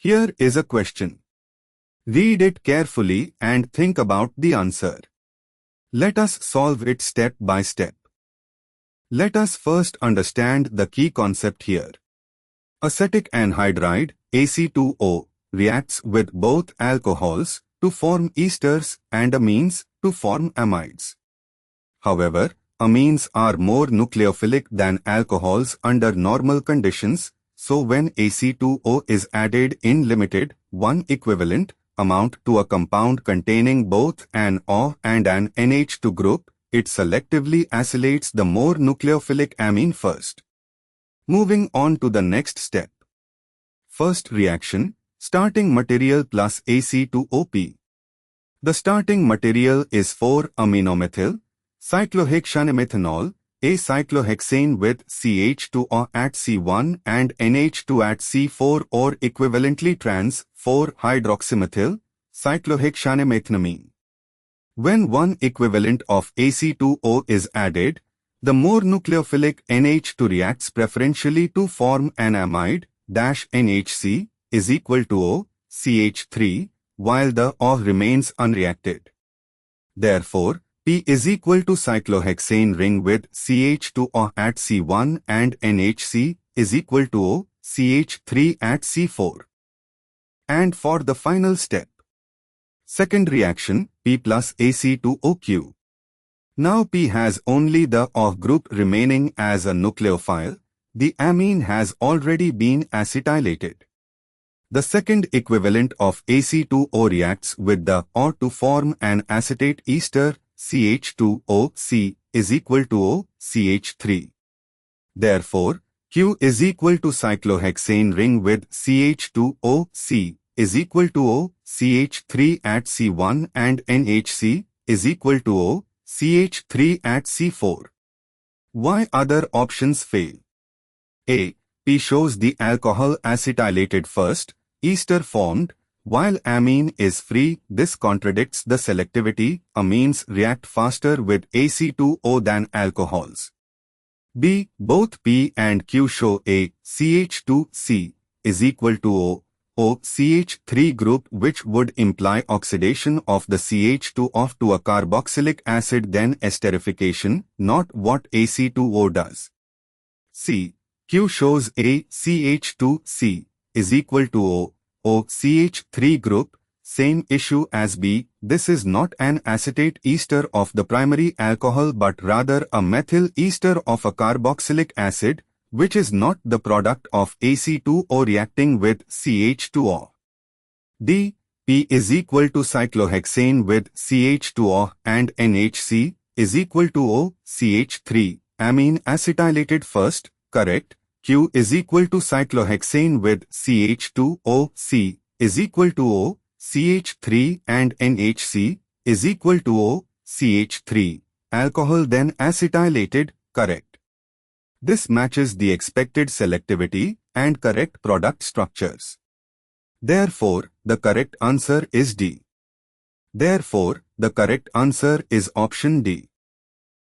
Here is a question. Read it carefully and think about the answer. Let us solve it step by step. Let us first understand the key concept here. Acetic anhydride, Ac2O, reacts with both alcohols to form esters and amines to form amides. However, amines are more nucleophilic than alcohols under normal conditions, so when Ac2O is added in limited, 1 equivalent amount to a compound containing both an O and an NH2 group, it selectively acylates the more nucleophilic amine first. Moving on to the next step. First reaction, starting material plus Ac2OP. The starting material is 4-aminomethyl cyclohexanemethanol, a cyclohexane with CH2O at C1 and NH2 at C4 or equivalently trans 4-hydroxymethyl cyclohexanemethanamine. When one equivalent of Ac2O is added, the more nucleophilic NH2 reacts preferentially to form an amide -NHC is equal to O, CH3, while the O remains unreacted. Therefore, P is equal to cyclohexane ring with CH2O at C1 and NHC is equal to O, CH3 at C4. And for the final step. Second reaction, P plus Ac2OQ. Now P has only the O group remaining as a nucleophile. The amine has already been acetylated. The second equivalent of Ac2O reacts with the O to form an acetate ester CH2OC is equal to O, CH3. Therefore, Q is equal to cyclohexane ring with CH2OC is equal to O, CH3 at C1 and NHC is equal to O, CH3 at C4. Why other options fail? A. P shows the alcohol acetylated first, ester formed, while amine is free. This contradicts the selectivity. Amines react faster with Ac2O than alcohols. B. Both P and Q show a CH2C is equal to O, CH3 group, which would imply oxidation of the CH2O to a carboxylic acid, then esterification, not what Ac2O does. C. Q shows a CH2C is equal to O, CH3 group, same issue as B. This is not an acetate ester of the primary alcohol but rather a methyl ester of a carboxylic acid, which is not the product of Ac2O reacting with CH2O. D. P is equal to cyclohexane with CH2O and NHC is equal to O, CH3, amine acetylated first, correct. Q is equal to cyclohexane with CH2OC is equal to O, CH3 and NHC is equal to O, CH3, alcohol then acetylated, correct. This matches the expected selectivity and correct product structures. Therefore, the correct answer is D. Therefore, the correct answer is option D.